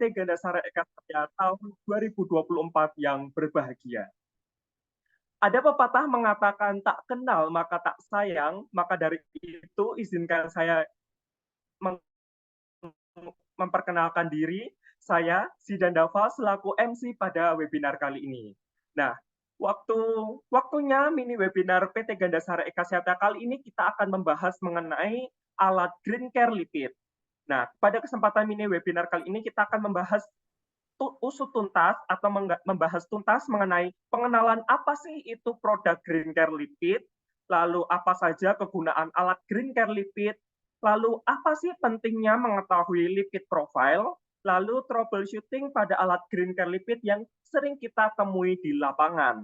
PT Gandasara Eka Satya tahun 2024 yang berbahagia. Ada pepatah mengatakan tak kenal maka tak sayang, maka dari itu izinkan saya memperkenalkan diri. Saya Zidan Dava selaku MC pada webinar kali ini. Nah, waktunya mini webinar PT Gandasara Eka Satya kali ini kita akan membahas mengenai alat Green Care Lipid. Nah, pada kesempatan mini webinar kali ini kita akan membahas usut tuntas atau membahas tuntas mengenai pengenalan apa sih itu produk Green Care Lipid, lalu apa saja kegunaan alat Green Care Lipid, lalu apa sih pentingnya mengetahui lipid profile, lalu troubleshooting pada alat Green Care Lipid yang sering kita temui di lapangan.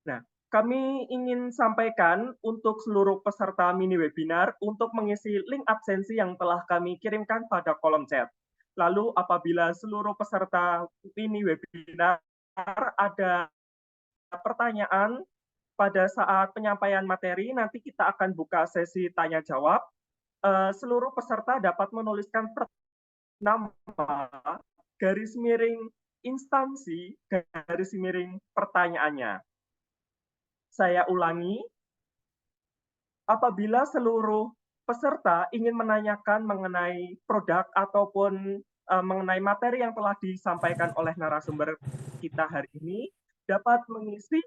Nah, kami ingin sampaikan untuk seluruh peserta mini webinar untuk mengisi link absensi yang telah kami kirimkan pada kolom chat. Lalu apabila seluruh peserta mini webinar ada pertanyaan pada saat penyampaian materi, nanti kita akan buka sesi tanya jawab. Seluruh peserta dapat menuliskan nama, garis miring instansi, garis miring pertanyaannya. Saya ulangi, apabila seluruh peserta ingin menanyakan mengenai produk ataupun mengenai materi yang telah disampaikan oleh narasumber kita hari ini, dapat mengisi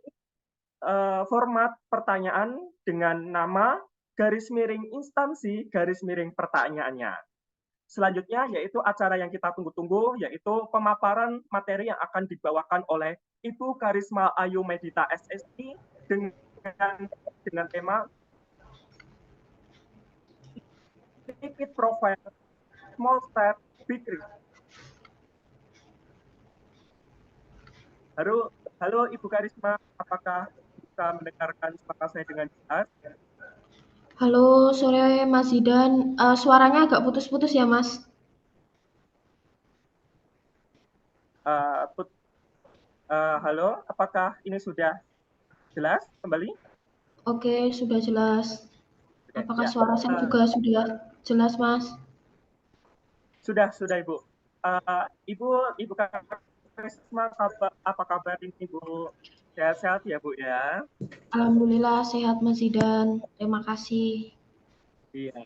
format pertanyaan dengan nama, garis miring instansi, garis miring pertanyaannya. Selanjutnya yaitu acara yang kita tunggu-tunggu, yaitu pemaparan materi yang akan dibawakan oleh Ibu Karisma Ayu Medita SSI dengan tema Lipid Profile Small Step Big Risk. Halo Ibu Karisma, apakah bisa mendengarkan suara saya dengan jelas? Halo, sore Mas Zidan. Suaranya agak putus-putus ya, Mas? Halo, apakah ini sudah jelas kembali? Oke, sudah jelas. Apakah suara saya juga sudah jelas, Mas? Sudah Ibu. Ibu Karisma, apa kabar Ibu? Sehat-sehat ya Bu ya? Alhamdulillah sehat Mas Zidan. Terima kasih. Iya.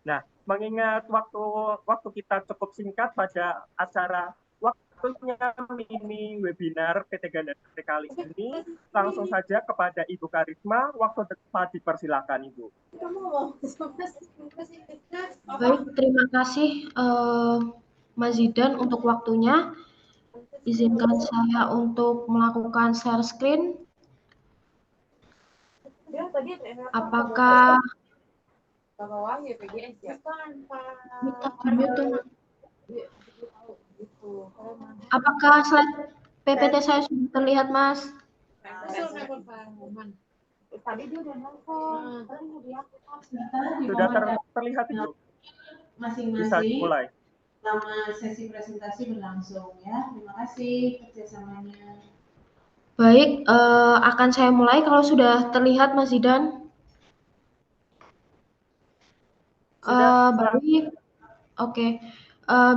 Nah, mengingat waktu kita cukup singkat pada acara waktunya mini webinar PT Gandasara kali ini, langsung saja kepada Ibu Karisma, waktu tepat dipersilakan Ibu. Baik, terima kasih Mas Zidan untuk waktunya. Izinkan saya untuk melakukan share screen. Apakah Apakah slide PPT saya sudah terlihat, Mas? Sudah terlihat Ibu. Bisa dimulai. Selama sesi presentasi berlangsung ya. Terima kasih kerjasamanya. Baik, akan saya mulai kalau sudah terlihat Mas Zidan. Baik, oke.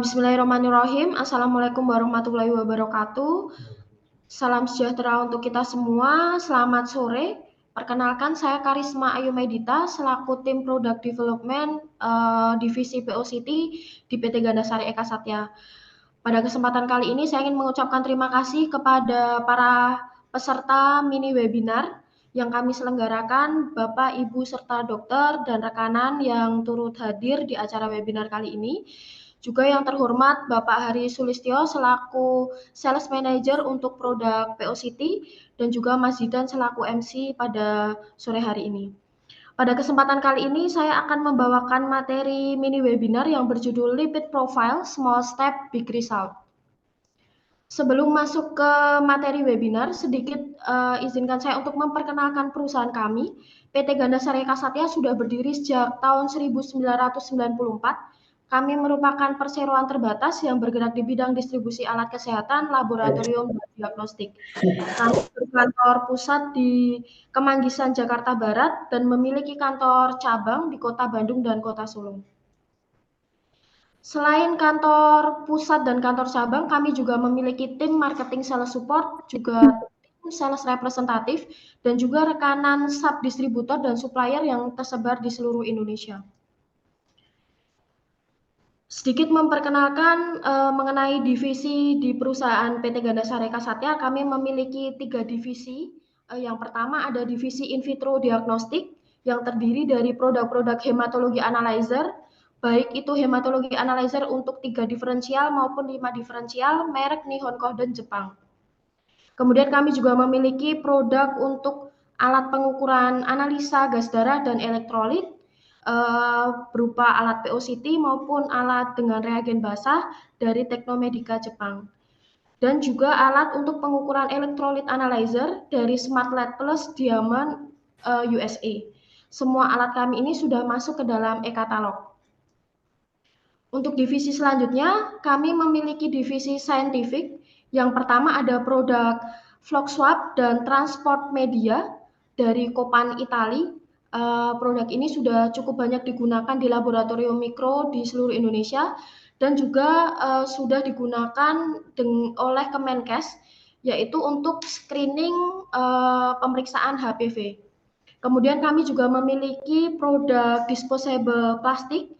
Bismillahirrahmanirrahim. Assalamualaikum warahmatullahi wabarakatuh. Salam sejahtera untuk kita semua. Selamat sore. Perkenalkan, saya Karisma Ayu Medita selaku tim Product Development Divisi POCT di PT Gandasara Eka Satya. Pada kesempatan kali ini saya ingin mengucapkan terima kasih kepada para peserta mini webinar yang kami selenggarakan, Bapak, Ibu, serta dokter dan rekanan yang turut hadir di acara webinar kali ini. Juga yang terhormat Bapak Hari Sulistyo selaku Sales Manager untuk produk POCT dan juga Mas Zidan selaku MC pada sore hari ini. Pada kesempatan kali ini saya akan membawakan materi mini webinar yang berjudul Lipid Profile Small Step Big Result. Sebelum masuk ke materi webinar, sedikit izinkan saya untuk memperkenalkan perusahaan kami. PT Gandasara Eka Satya sudah berdiri sejak tahun 1994. Kami merupakan perseroan terbatas yang bergerak di bidang distribusi alat kesehatan, laboratorium, dan diagnostik. Kami berkantor pusat di Kemanggisan, Jakarta Barat, dan memiliki kantor cabang di Kota Bandung dan Kota Solo. Selain kantor pusat dan kantor cabang, kami juga memiliki tim marketing sales support, juga tim sales representatif, dan juga rekanan sub-distributor dan supplier yang tersebar di seluruh Indonesia. Sedikit memperkenalkan mengenai divisi di perusahaan PT Gandasara Eka Satya, kami memiliki 3 divisi. Yang pertama ada divisi in vitro diagnostik yang terdiri dari produk-produk hematologi analyzer, baik itu hematologi analyzer untuk 3 diferensial maupun 5 diferensial merek Nihon Kohden Jepang. Kemudian kami juga memiliki produk untuk alat pengukuran analisa gas darah dan elektrolit, berupa alat POCT maupun alat dengan reagen basah dari Teknomedika Jepang. Dan juga alat untuk pengukuran elektrolit analyzer dari SmartLab Plus Diamond USA. Semua alat kami ini sudah masuk ke dalam e-katalog. Untuk divisi selanjutnya, kami memiliki divisi scientific. Yang pertama ada produk flow swab dan transport media dari Copan Italia. Produk ini sudah cukup banyak digunakan di laboratorium mikro di seluruh Indonesia dan juga sudah digunakan oleh Kemenkes, yaitu untuk screening pemeriksaan HPV. Kemudian kami juga memiliki produk disposable plastik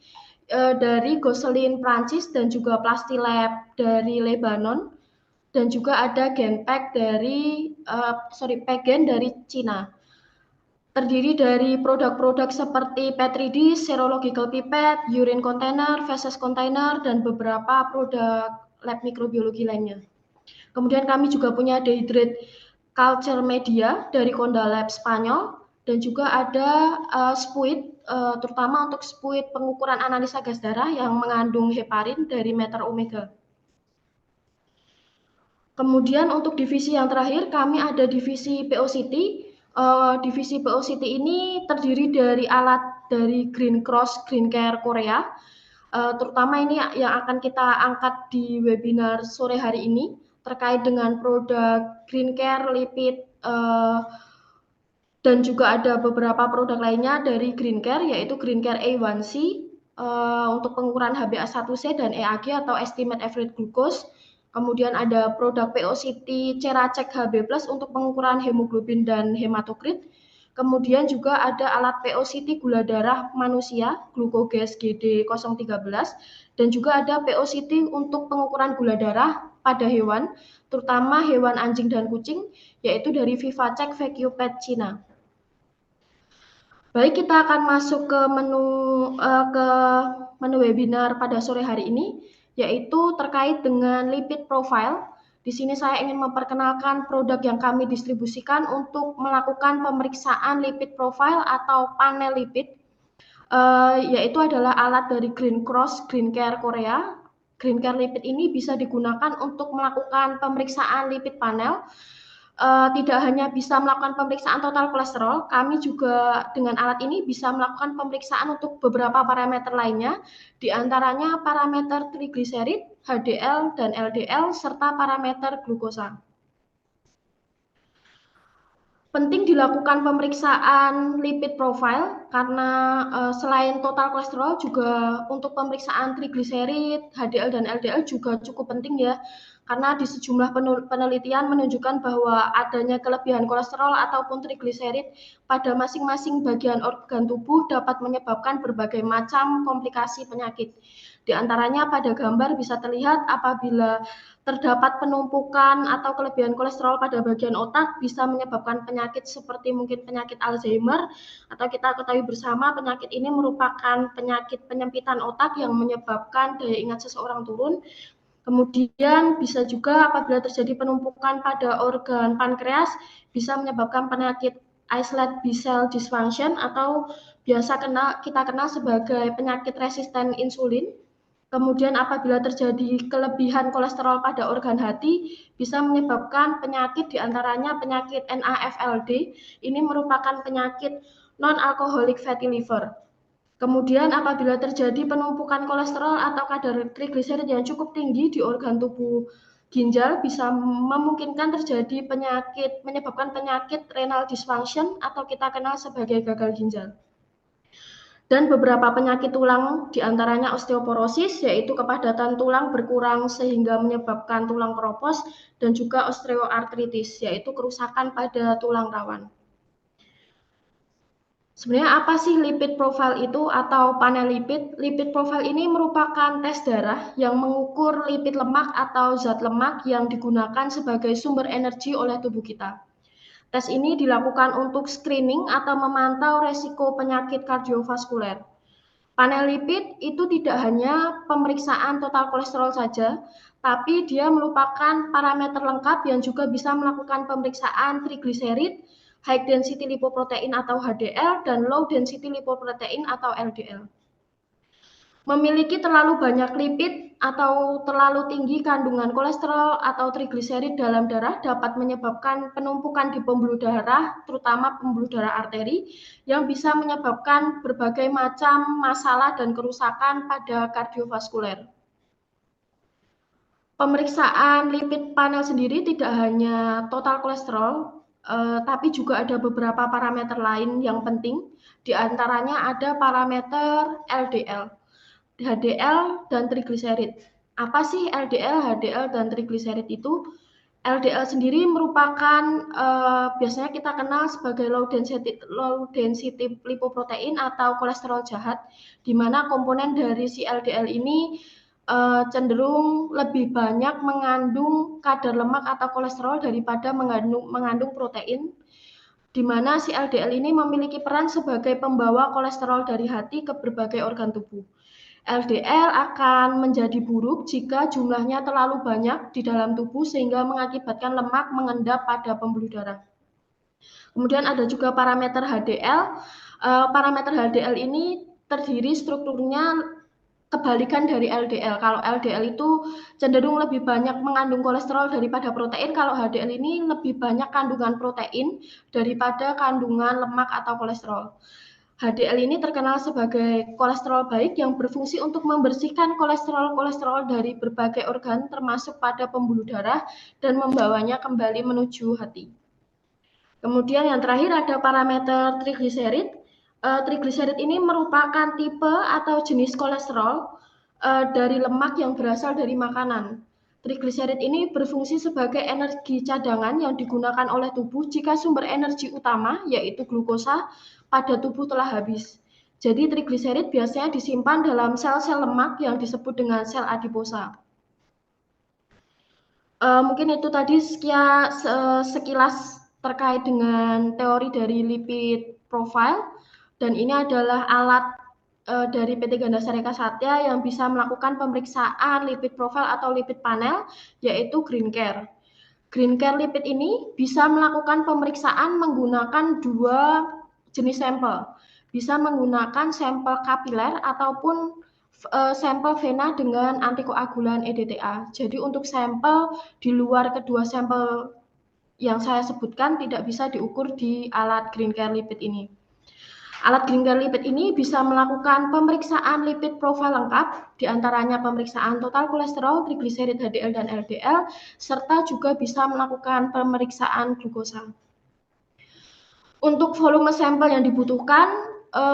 dari Gosselin Prancis dan juga Plastilab dari Lebanon, dan juga ada Genpack dari Pegen dari Cina. Terdiri dari produk-produk seperti Petri dish, serological pipette, urine container, feces container, dan beberapa produk lab mikrobiologi lainnya. Kemudian kami juga punya dehydrate culture media dari Conda Lab Spanyol, dan juga ada spuit, terutama untuk spuit pengukuran analisa gas darah yang mengandung heparin dari Meter Omega. Kemudian untuk divisi yang terakhir, kami ada divisi POCT. Divisi POCT ini terdiri dari alat dari Green Cross Green Care Korea, terutama ini yang akan kita angkat di webinar sore hari ini terkait dengan produk Green Care lipid, dan juga ada beberapa produk lainnya dari Green Care, yaitu Green Care A1C untuk pengukuran HbA1c dan EAG atau Estimate Average Glucose. Kemudian ada produk POCT Ceracek HB Plus untuk pengukuran hemoglobin dan hematokrit. Kemudian juga ada alat POCT gula darah manusia, Glucogas GD013, dan juga ada POCT untuk pengukuran gula darah pada hewan, terutama hewan anjing dan kucing, yaitu dari VivaCheck VQPet Cina. Baik, kita akan masuk ke menu webinar pada sore hari ini, yaitu terkait dengan lipid profile. Di sini saya ingin memperkenalkan produk yang kami distribusikan untuk melakukan pemeriksaan lipid profile atau panel lipid, yaitu adalah alat dari Green Cross Green Care Korea. Green Care Lipid ini bisa digunakan untuk melakukan pemeriksaan lipid panel. Tidak hanya bisa melakukan pemeriksaan total kolesterol, kami juga dengan alat ini bisa melakukan pemeriksaan untuk beberapa parameter lainnya, di antaranya parameter trigliserid, HDL, dan LDL, serta parameter glukosa. Penting dilakukan pemeriksaan lipid profile karena selain total kolesterol juga untuk pemeriksaan trigliserid, HDL, dan LDL juga cukup penting ya, karena di sejumlah penelitian menunjukkan bahwa adanya kelebihan kolesterol ataupun trigliserid pada masing-masing bagian organ tubuh dapat menyebabkan berbagai macam komplikasi penyakit. Di antaranya pada gambar bisa terlihat apabila terdapat penumpukan atau kelebihan kolesterol pada bagian otak bisa menyebabkan penyakit seperti mungkin penyakit Alzheimer, atau kita ketahui bersama penyakit ini merupakan penyakit penyempitan otak yang menyebabkan daya ingat seseorang turun. Kemudian bisa juga apabila terjadi penumpukan pada organ pankreas bisa menyebabkan penyakit islet B-cell dysfunction atau biasa kita kenal sebagai penyakit resisten insulin. Kemudian apabila terjadi kelebihan kolesterol pada organ hati bisa menyebabkan penyakit diantaranya penyakit NAFLD. Ini merupakan penyakit non-alcoholic fatty liver. Kemudian apabila terjadi penumpukan kolesterol atau kadar trigliserid yang cukup tinggi di organ tubuh ginjal bisa memungkinkan terjadi menyebabkan penyakit renal dysfunction atau kita kenal sebagai gagal ginjal. Dan beberapa penyakit tulang diantaranya osteoporosis, yaitu kepadatan tulang berkurang sehingga menyebabkan tulang keropos, dan juga osteoartritis, yaitu kerusakan pada tulang rawan. Sebenarnya apa sih lipid profile itu atau panel lipid? Lipid profile ini merupakan tes darah yang mengukur lipid lemak atau zat lemak yang digunakan sebagai sumber energi oleh tubuh kita. Tes ini dilakukan untuk screening atau memantau resiko penyakit kardiovaskuler. Panel lipid itu tidak hanya pemeriksaan total kolesterol saja, tapi dia merupakan parameter lengkap yang juga bisa melakukan pemeriksaan trigliserid, high density lipoprotein atau HDL, dan low density lipoprotein atau LDL. Memiliki terlalu banyak lipid atau terlalu tinggi kandungan kolesterol atau trigliserid dalam darah dapat menyebabkan penumpukan di pembuluh darah, terutama pembuluh darah arteri, yang bisa menyebabkan berbagai macam masalah dan kerusakan pada kardiovaskuler. Pemeriksaan lipid panel sendiri tidak hanya total kolesterol, tapi juga ada beberapa parameter lain yang penting. Di antaranya ada parameter LDL, HDL, dan trigliserid. Apa sih LDL, HDL, dan trigliserid itu? LDL sendiri merupakan biasanya kita kenal sebagai low density lipoprotein atau kolesterol jahat, di mana komponen dari si LDL ini cenderung lebih banyak mengandung kadar lemak atau kolesterol daripada mengandung protein, di mana si LDL ini memiliki peran sebagai pembawa kolesterol dari hati ke berbagai organ tubuh. LDL akan menjadi buruk jika jumlahnya terlalu banyak di dalam tubuh sehingga mengakibatkan lemak mengendap pada pembuluh darah. Kemudian ada juga parameter HDL. Parameter HDL ini terdiri strukturnya kebalikan dari LDL. Kalau LDL itu cenderung lebih banyak mengandung kolesterol daripada protein, kalau HDL ini lebih banyak kandungan protein daripada kandungan lemak atau kolesterol. HDL ini terkenal sebagai kolesterol baik yang berfungsi untuk membersihkan kolesterol-kolesterol dari berbagai organ termasuk pada pembuluh darah dan membawanya kembali menuju hati. Kemudian yang terakhir ada parameter trigliserid. Trigliserid ini merupakan tipe atau jenis kolesterol dari lemak yang berasal dari makanan. Trigliserid ini berfungsi sebagai energi cadangan yang digunakan oleh tubuh jika sumber energi utama, yaitu glukosa, pada tubuh telah habis. Jadi trigliserid biasanya disimpan dalam sel-sel lemak yang disebut dengan sel adiposa. Mungkin itu tadi sekilas terkait dengan teori dari lipid profile, dan ini adalah alat dari PT Gandasara Eka Satya yang bisa melakukan pemeriksaan lipid profile atau lipid panel, yaitu GreenCare. GreenCare lipid ini bisa melakukan pemeriksaan menggunakan dua jenis sampel, bisa menggunakan sampel kapiler ataupun sampel vena dengan antikoagulan EDTA. Jadi untuk sampel di luar kedua sampel yang saya sebutkan tidak bisa diukur di alat GreenCare lipid ini. Alat GreenCare lipid ini bisa melakukan pemeriksaan lipid profile lengkap, diantaranya pemeriksaan total kolesterol, trigliserid, HDL, dan LDL, serta juga bisa melakukan pemeriksaan glukosa. Untuk volume sampel yang dibutuhkan,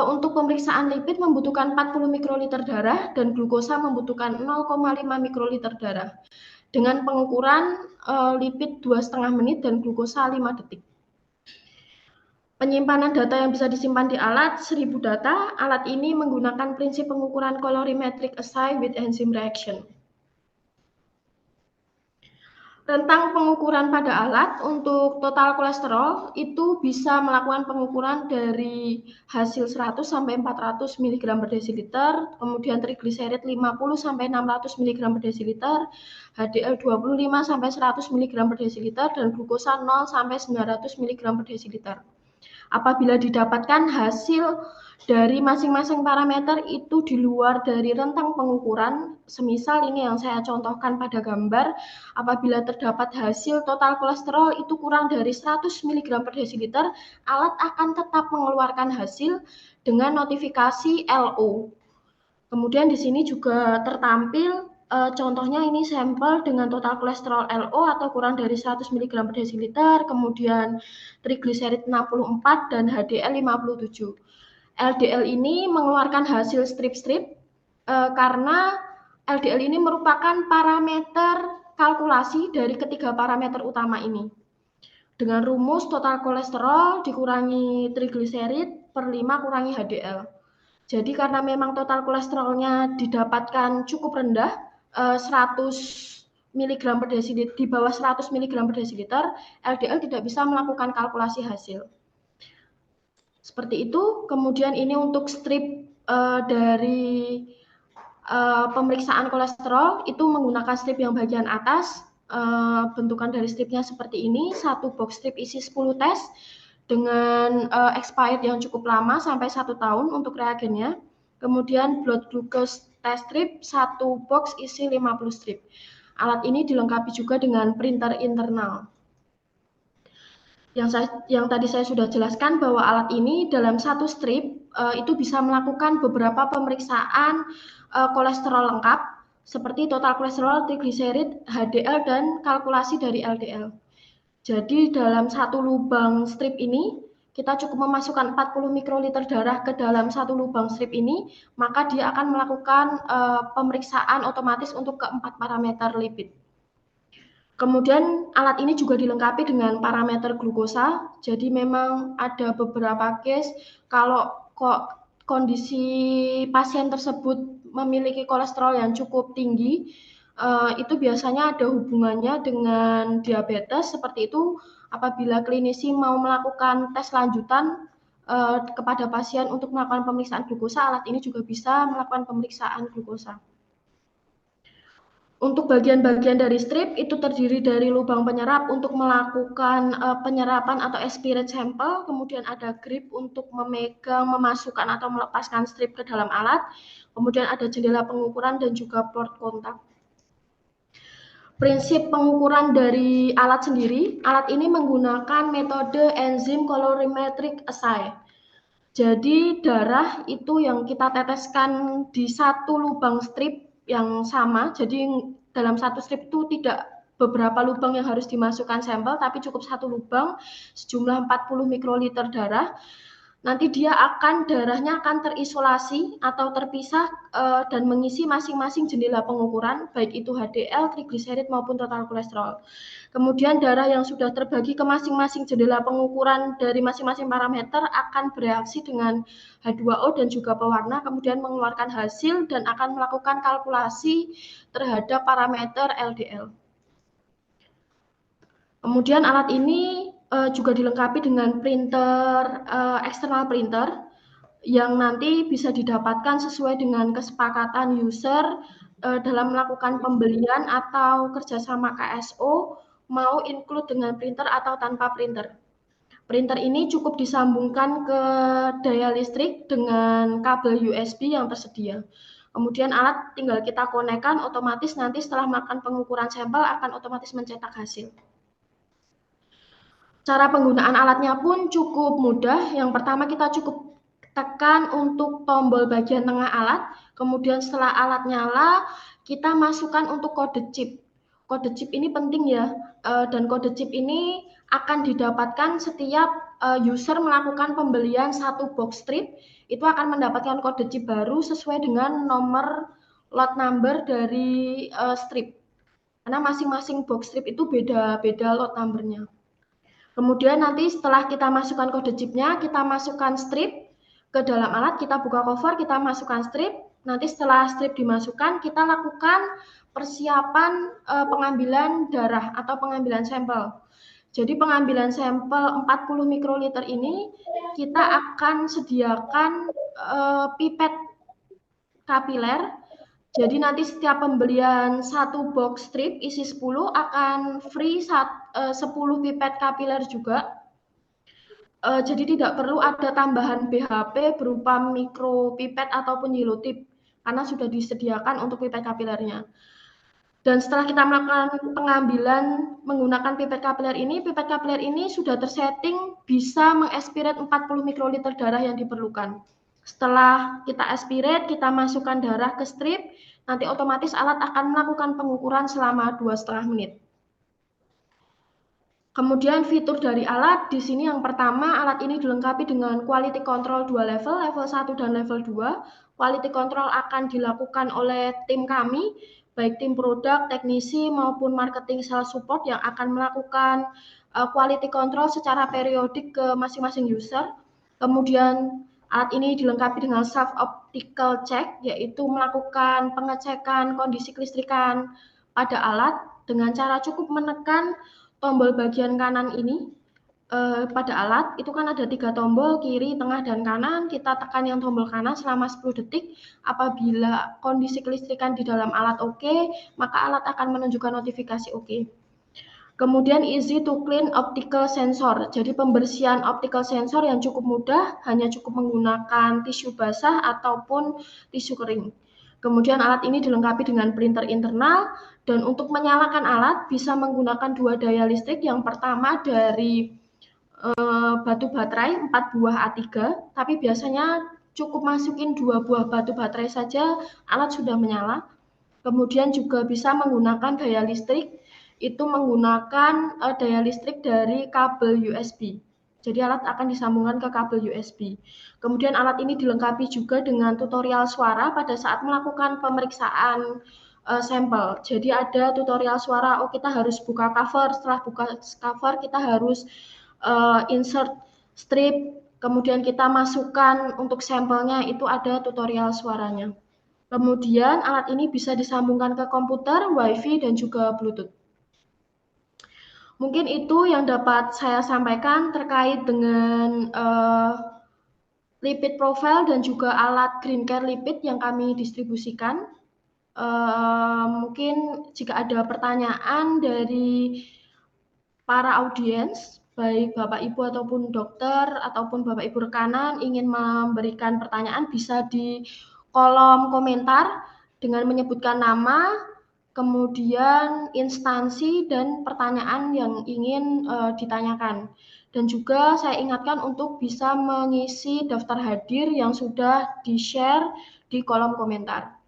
untuk pemeriksaan lipid membutuhkan 40 mikroliter darah dan glukosa membutuhkan 0,5 mikroliter darah. Dengan pengukuran lipid 2,5 menit dan glukosa 5 detik. Penyimpanan data yang bisa disimpan di alat 1000 data. Alat ini menggunakan prinsip pengukuran colorimetric assay with enzyme reaction. Tentang pengukuran pada alat, untuk total kolesterol itu bisa melakukan pengukuran dari hasil 100 sampai 400 mg per desiliter, kemudian trigliserid 50 sampai 600 mg per desiliter, HDL 25 sampai 100 mg per desiliter, dan glukosa 0 sampai 900 mg per desiliter. Apabila didapatkan hasil dari masing-masing parameter itu di luar dari rentang pengukuran, semisal ini yang saya contohkan pada gambar, apabila terdapat hasil total kolesterol itu kurang dari 100 mg per desiliter, alat akan tetap mengeluarkan hasil dengan notifikasi LO. Kemudian di sini juga tertampil contohnya ini sampel dengan total kolesterol LO atau kurang dari 100 mg per desiliter, kemudian trigliserid 64 dan HDL 57. LDL ini mengeluarkan hasil strip-strip karena LDL ini merupakan parameter kalkulasi dari ketiga parameter utama ini. Dengan rumus total kolesterol dikurangi trigliserid per 5 kurangi HDL. Jadi karena memang total kolesterolnya didapatkan cukup rendah, 100 mg per desiliter, di bawah 100 mg per desiliter, LDL tidak bisa melakukan kalkulasi hasil. Seperti itu. Kemudian ini untuk strip dari pemeriksaan kolesterol itu menggunakan strip yang bagian atas. Bentukan dari stripnya seperti ini, satu box strip isi 10 tes dengan expired yang cukup lama sampai 1 tahun untuk reagennya. Kemudian blood glucose test strip, satu box isi 50 strip. Alat ini dilengkapi juga dengan printer internal. Yang tadi saya sudah jelaskan bahwa alat ini dalam satu strip itu bisa melakukan beberapa pemeriksaan kolesterol lengkap seperti total kolesterol, trigliserid, HDL, dan kalkulasi dari LDL. Jadi dalam satu lubang strip ini kita cukup memasukkan 40 mikroliter darah ke dalam satu lubang strip ini, maka dia akan melakukan pemeriksaan otomatis untuk keempat parameter lipid. Kemudian alat ini juga dilengkapi dengan parameter glukosa. Jadi memang ada beberapa case kalau kondisi pasien tersebut memiliki kolesterol yang cukup tinggi, itu biasanya ada hubungannya dengan diabetes. Seperti itu, apabila klinisi mau melakukan tes lanjutan kepada pasien untuk melakukan pemeriksaan glukosa, alat ini juga bisa melakukan pemeriksaan glukosa. Untuk bagian-bagian dari strip itu terdiri dari lubang penyerap untuk melakukan penyerapan atau aspirate sampel, kemudian ada grip untuk memegang, memasukkan atau melepaskan strip ke dalam alat, kemudian ada jendela pengukuran dan juga port kontak. Prinsip pengukuran dari alat sendiri, alat ini menggunakan metode enzim colorimetric assay. Jadi darah itu yang kita teteskan di satu lubang strip yang sama, jadi dalam satu strip itu tidak beberapa lubang yang harus dimasukkan sampel, tapi cukup satu lubang sejumlah 40 mikroliter darah. Nanti darahnya akan terisolasi atau terpisah dan mengisi masing-masing jendela pengukuran, baik itu HDL, trigliserid maupun total kolesterol. Kemudian darah yang sudah terbagi ke masing-masing jendela pengukuran dari masing-masing parameter akan bereaksi dengan H2O dan juga pewarna, kemudian mengeluarkan hasil dan akan melakukan kalkulasi terhadap parameter LDL. Kemudian alat ini juga dilengkapi dengan printer, external printer, yang nanti bisa didapatkan sesuai dengan kesepakatan user dalam melakukan pembelian atau kerjasama KSO, mau include dengan printer atau tanpa printer. Printer ini cukup disambungkan ke daya listrik dengan kabel USB yang tersedia. Kemudian alat tinggal kita konekkan, otomatis nanti setelah melakukan pengukuran sampel akan otomatis mencetak hasil. Cara penggunaan alatnya pun cukup mudah. Yang pertama kita cukup tekan untuk tombol bagian tengah alat, kemudian setelah alat nyala, kita masukkan untuk kode chip. Kode chip ini penting ya, dan kode chip ini akan didapatkan setiap user melakukan pembelian satu box strip, itu akan mendapatkan kode chip baru sesuai dengan nomor lot number dari strip. Karena masing-masing box strip itu beda-beda lot numbernya. Kemudian nanti setelah kita masukkan kode chipnya, kita masukkan strip ke dalam alat, kita buka cover, kita masukkan strip. Nanti setelah strip dimasukkan, kita lakukan persiapan pengambilan darah atau pengambilan sampel. Jadi pengambilan sampel 40 mikroliter ini kita akan sediakan pipet kapiler. Jadi nanti setiap pembelian satu box strip isi 10 akan free 10 pipet kapiler juga. Jadi tidak perlu ada tambahan BHP berupa mikropipet ataupun yellow-tip karena sudah disediakan untuk pipet kapilernya. Dan setelah kita melakukan pengambilan menggunakan pipet kapiler ini sudah tersetting bisa mengaspirate 40 mikroliter darah yang diperlukan. Setelah kita aspirate, kita masukkan darah ke strip, nanti otomatis alat akan melakukan pengukuran selama 2,5 menit. Kemudian fitur dari alat, di sini yang pertama, alat ini dilengkapi dengan quality control 2 level, level 1 dan level 2. Quality control akan dilakukan oleh tim kami, baik tim produk, teknisi, maupun marketing sales support yang akan melakukan quality control secara periodik ke masing-masing user. Kemudian alat ini dilengkapi dengan self optical check, yaitu melakukan pengecekan kondisi kelistrikan pada alat dengan cara cukup menekan tombol bagian kanan ini pada alat, itu kan ada 3 tombol, kiri, tengah, dan kanan. Kita tekan yang tombol kanan selama 10 detik. Apabila kondisi kelistrikan di dalam alat oke, maka alat akan menunjukkan notifikasi oke. Kemudian easy to clean optical sensor. Jadi pembersihan optical sensor yang cukup mudah, hanya cukup menggunakan tisu basah ataupun tisu kering. Kemudian alat ini dilengkapi dengan printer internal, dan untuk menyalakan alat bisa menggunakan 2 daya listrik. Yang pertama dari batu baterai 4 buah A3, tapi biasanya cukup masukin 2 buah batu baterai saja alat sudah menyala. Kemudian juga bisa menggunakan daya listrik, itu menggunakan daya listrik dari kabel USB. Jadi alat akan disambungkan ke kabel USB. Kemudian alat ini dilengkapi juga dengan tutorial suara pada saat melakukan pemeriksaan sampel. Jadi ada tutorial suara, oh kita harus buka cover, setelah buka cover kita harus insert strip, kemudian kita masukkan untuk sampelnya, itu ada tutorial suaranya. Kemudian alat ini bisa disambungkan ke komputer, WiFi, dan juga Bluetooth. Mungkin itu yang dapat saya sampaikan terkait dengan lipid profile dan juga alat Green Care Lipid yang kami distribusikan. Mungkin jika ada pertanyaan dari para audiens, baik Bapak Ibu ataupun dokter ataupun Bapak Ibu rekanan ingin memberikan pertanyaan, bisa di kolom komentar dengan menyebutkan nama, kemudian instansi dan pertanyaan yang ingin ditanyakan. Dan juga saya ingatkan untuk bisa mengisi daftar hadir yang sudah di-share di kolom komentar.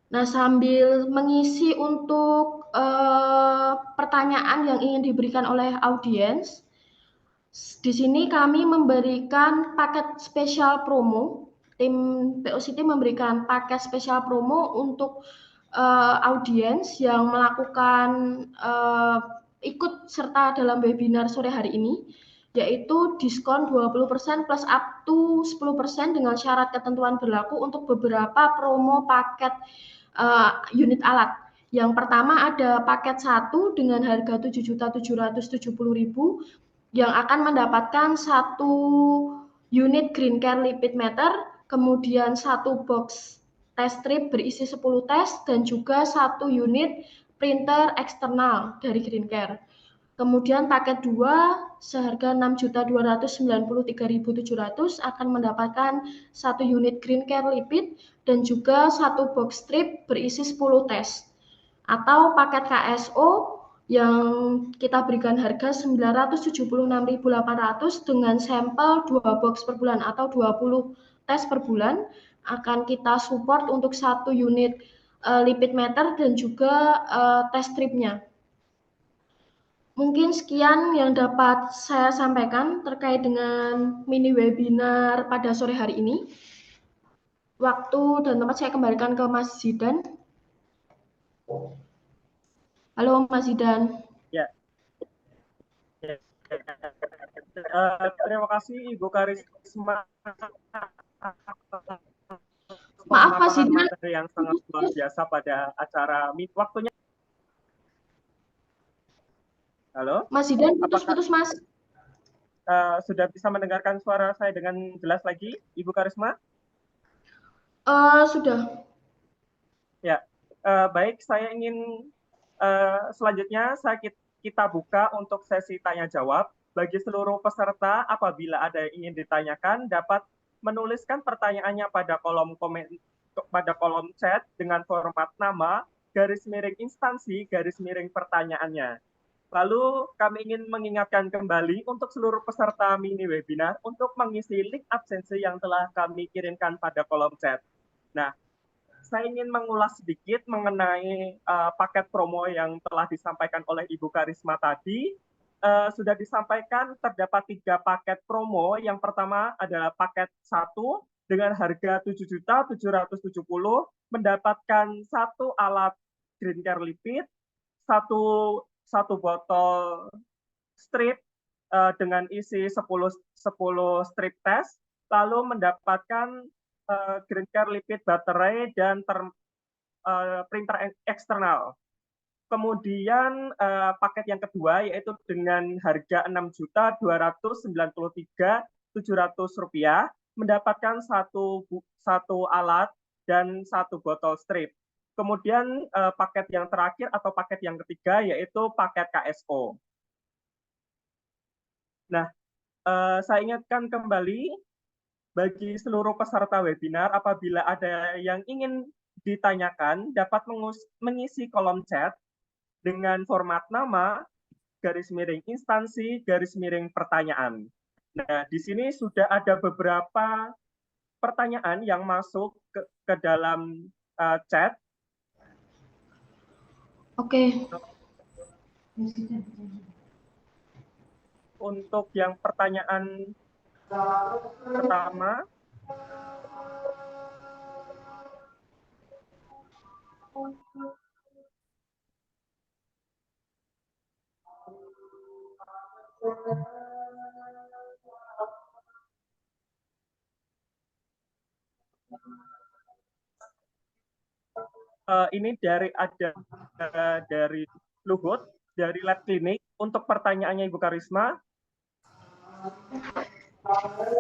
Nah, sambil mengisi untuk pertanyaan yang ingin diberikan oleh audiens, di sini kami memberikan paket spesial promo. Tim PO City memberikan paket spesial promo untuk audiens yang melakukan ikut serta dalam webinar sore hari ini, yaitu diskon 20% plus up to 10% dengan syarat ketentuan berlaku untuk beberapa promo paket unit alat. Yang pertama ada paket 1 dengan harga 7.770.000 yang akan mendapatkan 1 unit Green Care Lipid Meter, kemudian 1 box test strip berisi 10 tes, dan juga 1 unit printer eksternal dari Green Care. Kemudian paket 2 seharga 6.293.700 akan mendapatkan 1 unit Green Care Lipid dan juga 1 box strip berisi 10 tes. Atau paket KSO yang kita berikan harga 976.800 dengan sampel 2 box per bulan atau 20 tes per bulan, akan kita support untuk 1 unit lipid meter dan juga tes stripnya. Mungkin sekian yang dapat saya sampaikan terkait dengan mini webinar pada sore hari ini. Waktu dan tempat saya kembalikan ke Mas Zidan. Halo Mas Zidan. Ya. Terima kasih Ibu Karisma. Maaf Mas Zidan. Materi yang sangat luar biasa pada acara waktunya. Halo? Mas Zidan putus-putus Mas. Sudah bisa mendengarkan suara saya dengan jelas lagi, Ibu Karisma? Sudah. Ya, baik. Saya ingin selanjutnya kita buka untuk sesi tanya jawab. Bagi seluruh peserta, apabila ada yang ingin ditanyakan, dapat menuliskan pertanyaannya pada kolom chat dengan format nama, garis miring instansi, garis miring pertanyaannya. Lalu kami ingin mengingatkan kembali untuk seluruh peserta mini webinar untuk mengisi link absensi yang telah kami kirimkan pada kolom chat. Nah, saya ingin mengulas sedikit mengenai paket promo yang telah disampaikan oleh Ibu Karisma tadi. sudah disampaikan terdapat 3 paket promo. Yang pertama adalah paket 1 dengan harga 7.770 mendapatkan 1 alat green care lipid, satu botol strip dengan isi 10 strip test, lalu mendapatkan green care lipid baterai dan printer eksternal. Kemudian paket yang kedua yaitu dengan harga Rp6.293.700 mendapatkan satu alat dan 1 botol strip. Kemudian paket yang terakhir atau paket yang ketiga yaitu paket KSO. Nah, saya ingatkan kembali bagi seluruh peserta webinar, apabila ada yang ingin ditanyakan dapat mengisi kolom chat dengan format nama, _instansi, _pertanyaan. Nah, di sini sudah ada beberapa pertanyaan yang masuk ke dalam chat. Oke. Untuk yang pertanyaan pertama, ini dari Luhut dari Lab Klinik. Untuk pertanyaannya Ibu Karisma,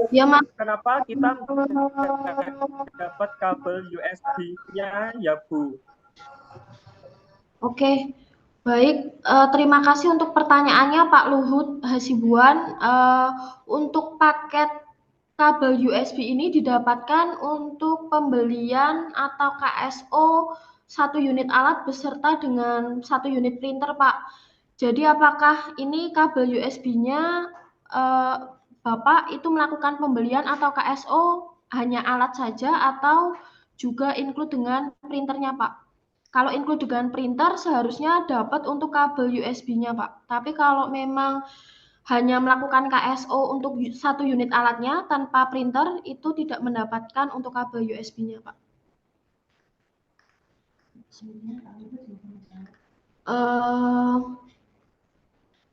ya, Mas. Kenapa kita dapat kabel USB-nya ya Bu? Oke, baik. Terima kasih untuk pertanyaannya Pak Luhut Hasibuan. Untuk paket kabel USB ini didapatkan untuk pembelian atau KSO 1 unit alat beserta dengan 1 unit printer, Pak. Jadi apakah ini kabel USB-nya Bapak itu melakukan pembelian atau KSO hanya alat saja atau juga include dengan printernya, Pak? Kalau include dengan printer seharusnya dapat untuk kabel USB-nya, Pak. Tapi kalau memang hanya melakukan KSO untuk 1 unit alatnya tanpa printer, itu tidak mendapatkan untuk kabel USB-nya, Pak.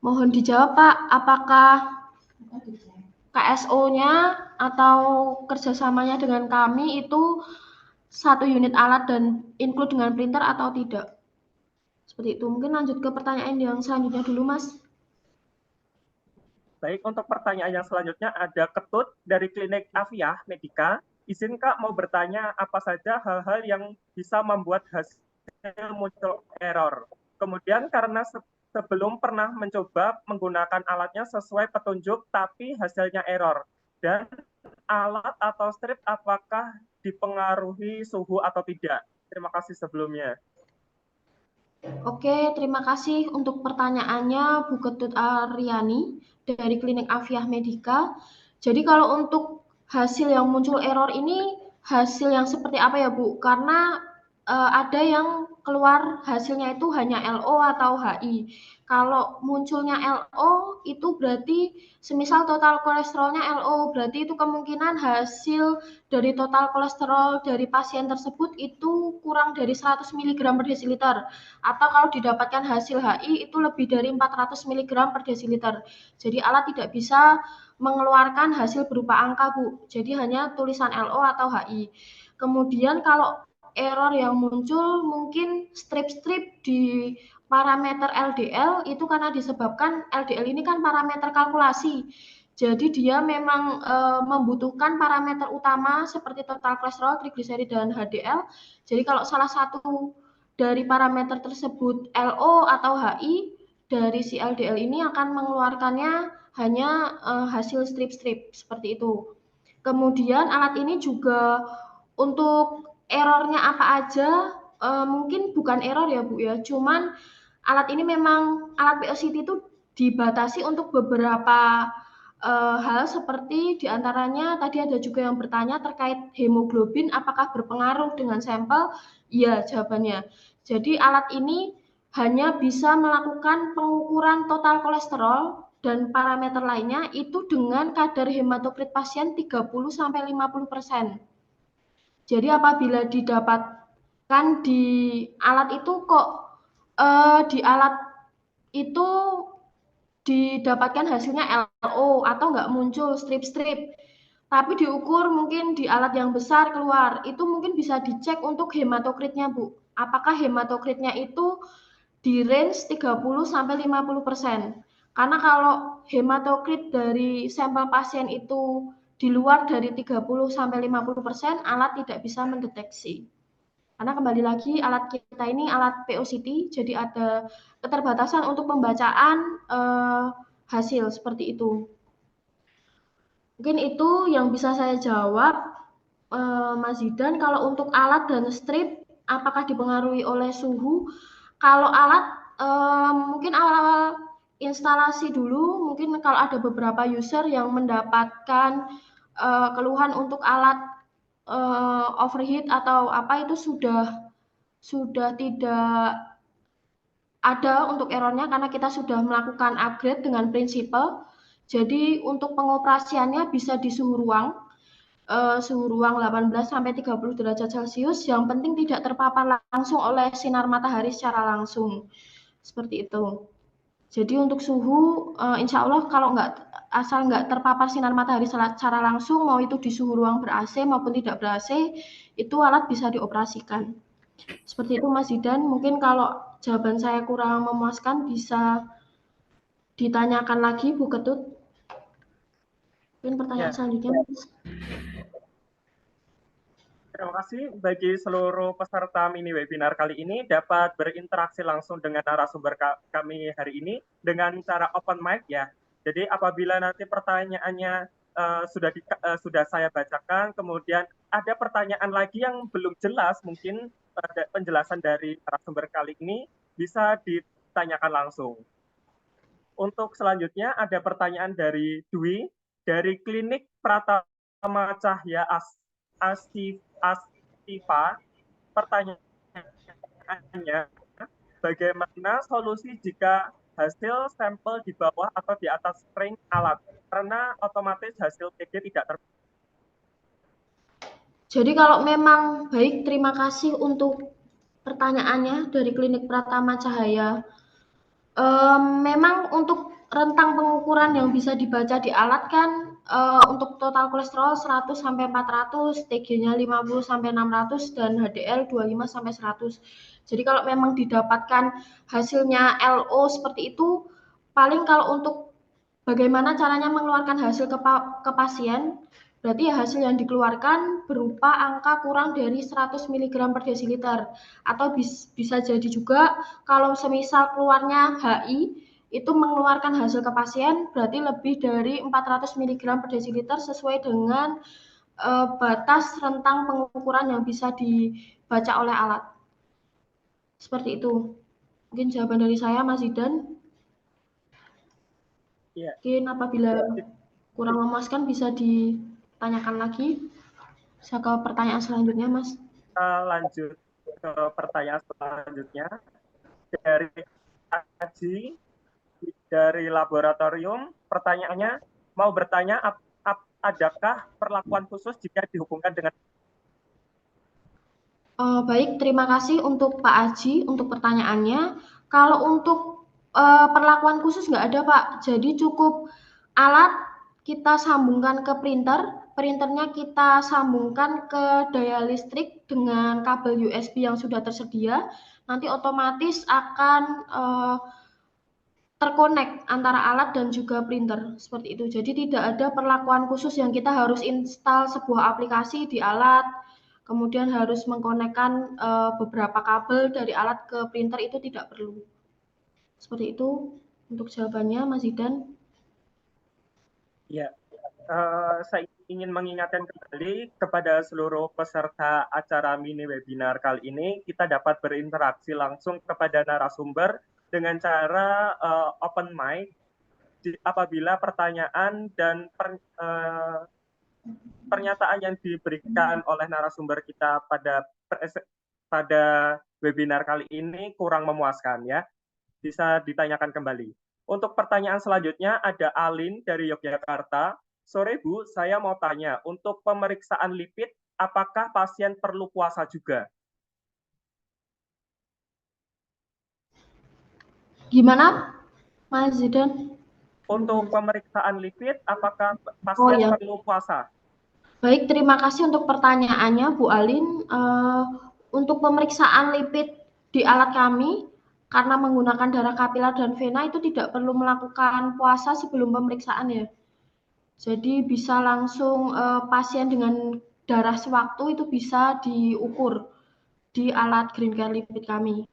Mohon dijawab, Pak, apakah KSO-nya atau kerjasamanya dengan kami itu 1 unit alat dan include dengan printer atau tidak? Seperti itu. Mungkin lanjut ke pertanyaan yang selanjutnya dulu, Mas. Baik, untuk pertanyaan yang selanjutnya ada Ketut dari Klinik Afiah Medika. Izin Kak mau bertanya apa saja hal-hal yang bisa membuat hasil muncul error. Kemudian karena sebelum pernah mencoba menggunakan alatnya sesuai petunjuk tapi hasilnya error. Dan alat atau strip apakah dipengaruhi suhu atau tidak? Terima kasih sebelumnya. Oke, terima kasih untuk pertanyaannya Bu Ketut Aryani dari Klinik Afiah Medika. Jadi kalau untuk hasil yang muncul error ini hasil yang seperti apa ya Bu? Karena ada yang keluar hasilnya itu hanya LO atau HI. Kalau munculnya LO itu berarti semisal total kolesterolnya LO, berarti itu kemungkinan hasil dari total kolesterol dari pasien tersebut itu kurang dari 100 mg per desiliter. Atau kalau didapatkan hasil HI itu lebih dari 400 mg per desiliter. Jadi alat tidak bisa mengeluarkan hasil berupa angka, Bu. Jadi hanya tulisan LO atau HI. Kemudian kalau error yang muncul mungkin strip-strip di parameter LDL itu karena disebabkan LDL ini kan parameter kalkulasi. Jadi dia memang membutuhkan parameter utama seperti total kolesterol, trigliserida dan HDL. Jadi kalau salah satu dari parameter tersebut LO atau HI dari si LDL ini akan mengeluarkannya hanya hasil strip-strip seperti itu. Kemudian alat ini juga untuk errornya apa aja mungkin bukan error ya Bu ya, cuman alat ini memang alat POCT itu dibatasi untuk beberapa hal seperti diantaranya tadi ada juga yang bertanya terkait hemoglobin apakah berpengaruh dengan sampel? Iya jawabannya. Jadi alat ini hanya bisa melakukan pengukuran total kolesterol dan parameter lainnya itu dengan kadar hematokrit pasien 30-50%. Jadi apabila didapatkan di alat itu kok di alat itu didapatkan hasilnya LO atau nggak muncul strip-strip, tapi diukur mungkin di alat yang besar keluar, itu mungkin bisa dicek untuk hematokritnya, Bu. Apakah hematokritnya itu di range 30-50%. Karena kalau hematokrit dari sampel pasien itu di luar dari 30-50%, alat tidak bisa mendeteksi. Karena kembali lagi alat kita ini alat POCT, jadi ada keterbatasan untuk pembacaan hasil seperti itu. Mungkin itu yang bisa saya jawab, Mas Zidan. Kalau untuk alat dan strip, apakah dipengaruhi oleh suhu? Kalau alat, mungkin awal-awal instalasi dulu, mungkin kalau ada beberapa user yang mendapatkan keluhan untuk alat overheat atau apa itu sudah tidak ada untuk errornya karena kita sudah melakukan upgrade dengan prinsipal. Jadi untuk pengoperasiannya bisa di suhu ruang 18 sampai 30 derajat Celcius, yang penting tidak terpapar langsung oleh sinar matahari secara langsung. Seperti itu. Jadi untuk suhu, insya Allah kalau asal nggak terpapar sinar matahari secara langsung, mau itu di suhu ruang ber-AC maupun tidak ber-AC, itu alat bisa dioperasikan. Seperti itu Mas Zidan, mungkin kalau jawaban saya kurang memuaskan bisa ditanyakan lagi Bu Ketut. Mungkin pertanyaan selanjutnya Mas. Terima kasih bagi seluruh peserta mini webinar kali ini dapat berinteraksi langsung dengan narasumber kami hari ini dengan cara open mic ya. Jadi apabila nanti pertanyaannya sudah saya bacakan, kemudian ada pertanyaan lagi yang belum jelas, mungkin penjelasan dari narasumber kali ini bisa ditanyakan langsung. Untuk selanjutnya ada pertanyaan dari Dwi dari Klinik Pratama Cahya Astiva. Pertanyaannya, bagaimana solusi jika hasil sampel di bawah atau di atas ring alat? Karena otomatis hasil TG tidak Jadi kalau memang baik, terima kasih untuk pertanyaannya dari Klinik Pratama Cahaya. Memang untuk rentang pengukuran yang bisa dibaca di alat kan untuk total kolesterol 100 sampai 400, TG-nya 50 sampai 600 dan HDL 25 sampai 100. Jadi kalau memang didapatkan hasilnya LO seperti itu, paling kalau untuk bagaimana caranya mengeluarkan hasil ke pasien, berarti ya hasil yang dikeluarkan berupa angka kurang dari 100 mg per desiliter. Atau bisa jadi juga kalau semisal keluarnya HI, itu mengeluarkan hasil ke pasien berarti lebih dari 400 mg per desiliter sesuai dengan batas rentang pengukuran yang bisa dibaca oleh alat. Seperti itu. Mungkin jawaban dari saya, Mas Zidan. Ya. Mungkin apabila kurang memuaskan bisa ditanyakan lagi. Bisa ke pertanyaan selanjutnya, Mas. Kita lanjut ke pertanyaan selanjutnya dari Aji dari laboratorium. Pertanyaannya, mau bertanya adakah perlakuan khusus jika dihubungkan dengan Baik, terima kasih untuk Pak Aji untuk pertanyaannya. Kalau untuk perlakuan khusus nggak ada, Pak. Jadi cukup alat kita sambungkan ke printer, printernya kita sambungkan ke daya listrik dengan kabel USB yang sudah tersedia, nanti otomatis akan terkonek antara alat dan juga printer, seperti itu. Jadi tidak ada perlakuan khusus yang kita harus install sebuah aplikasi di alat, kemudian harus mengkonekkan beberapa kabel dari alat ke printer, itu tidak perlu. Seperti itu untuk jawabannya, Mas Zidan. Ya, saya ingin mengingatkan kembali kepada seluruh peserta acara mini webinar kali ini, kita dapat berinteraksi langsung kepada narasumber dengan cara open mic apabila pertanyaan dan pernyataan yang diberikan oleh narasumber kita pada pada webinar kali ini kurang memuaskan ya. Bisa ditanyakan kembali. Untuk pertanyaan selanjutnya ada Alin dari Yogyakarta. Sore Bu, saya mau tanya, untuk pemeriksaan lipid, apakah pasien perlu puasa juga? Gimana, Mas Zidan? Untuk pemeriksaan lipid, apakah Oh pasien ya, perlu puasa? baik, terima kasih untuk pertanyaannya Bu Alin. Untuk pemeriksaan lipid di alat kami, karena menggunakan darah kapiler dan vena itu tidak perlu melakukan puasa sebelum pemeriksaan ya. Jadi bisa langsung pasien dengan darah sewaktu itu bisa diukur di alat green care lipid kami.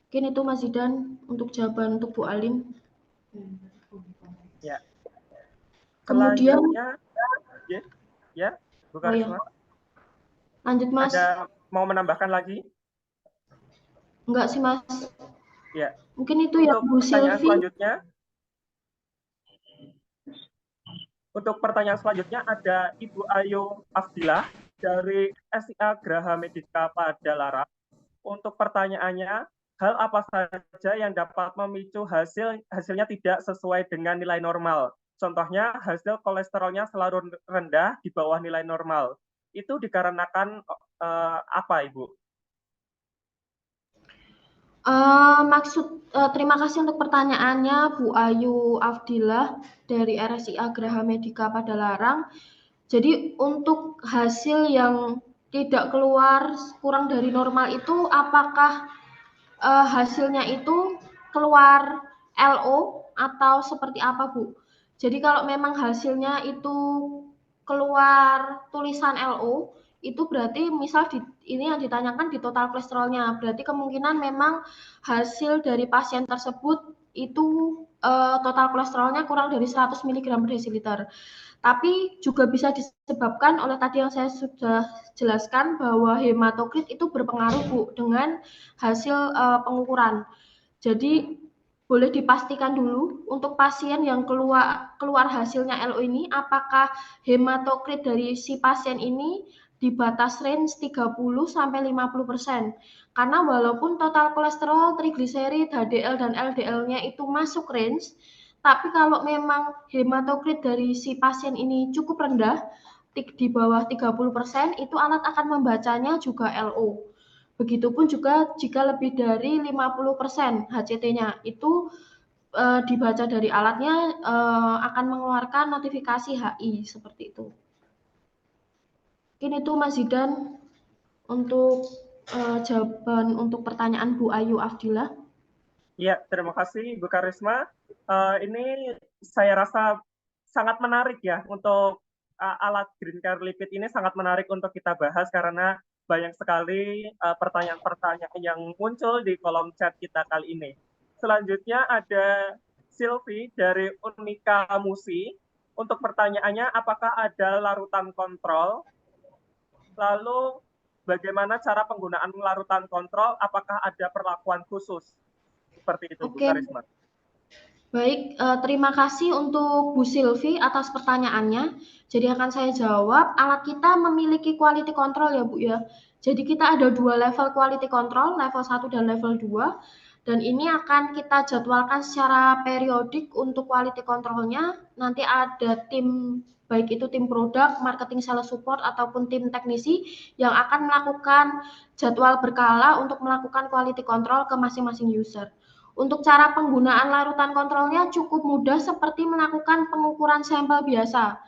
Mungkin itu Mas Zidan untuk jawaban untuk Bu Alin. Ya. Kemudian, Selanjutnya, ya, Bu oh ya, Karisma, lanjut Mas. ada mau menambahkan lagi? Enggak sih Mas. Ya. Mungkin itu ya Bu Pertanyaan Silvi. selanjutnya. Untuk pertanyaan selanjutnya ada Ibu Ayu Afdilah dari SIA Graha Medica Padalarang. Untuk pertanyaannya, hal apa saja yang dapat memicu hasilnya tidak sesuai dengan nilai normal? Contohnya, hasil kolesterolnya selalu rendah di bawah nilai normal. Itu dikarenakan apa, Ibu? Terima kasih untuk pertanyaannya Bu Ayu Afdilah dari RSIA Graha Medica Padalarang. Jadi untuk hasil yang tidak keluar kurang dari normal itu apakah hasilnya itu keluar LO atau seperti apa Bu? Jadi kalau memang hasilnya itu keluar tulisan LO, itu berarti misal ini yang ditanyakan di total kolesterolnya, berarti kemungkinan memang hasil dari pasien tersebut itu total kolesterolnya kurang dari 100 mg per desiliter. Tapi juga bisa disebabkan oleh tadi yang saya sudah jelaskan bahwa hematokrit itu berpengaruh Bu dengan hasil pengukuran. Jadi boleh dipastikan dulu untuk pasien yang keluar hasilnya LO ini apakah hematokrit dari si pasien ini di batas range 30 sampai 50%. Karena walaupun total kolesterol, trigliserid, HDL dan LDL-nya itu masuk range, tapi kalau memang hematokrit dari si pasien ini cukup rendah, di bawah 30%, itu alat akan membacanya juga LO. Begitupun juga jika lebih dari 50% HCT-nya, itu dibaca dari alatnya akan mengeluarkan notifikasi HI, seperti itu. Mungkin itu Mas Zidan untuk jawaban untuk pertanyaan Bu Ayu Afdilah. Ya, terima kasih Bu Karisma. Ini saya rasa sangat menarik ya untuk alat green care lipid ini sangat menarik untuk kita bahas karena banyak sekali pertanyaan-pertanyaan yang muncul di kolom chat kita kali ini. Selanjutnya ada Silvi dari Unika Musi. Untuk pertanyaannya, apakah ada larutan kontrol? Lalu bagaimana cara penggunaan larutan kontrol? Apakah ada perlakuan khusus? Seperti itu, Bu Oke. Karisma. Baik, terima kasih untuk Bu Silvi atas pertanyaannya. Jadi akan saya jawab, alat kita memiliki quality control ya Bu ya. Jadi kita ada 2 level quality control, level 1 dan level 2. Dan ini akan kita jadwalkan secara periodik untuk quality controlnya. Nanti ada tim, baik itu tim produk, marketing sales support, ataupun tim teknisi yang akan melakukan jadwal berkala untuk melakukan quality control ke masing-masing user. Untuk cara penggunaan larutan kontrolnya cukup mudah seperti melakukan pengukuran sampel biasa.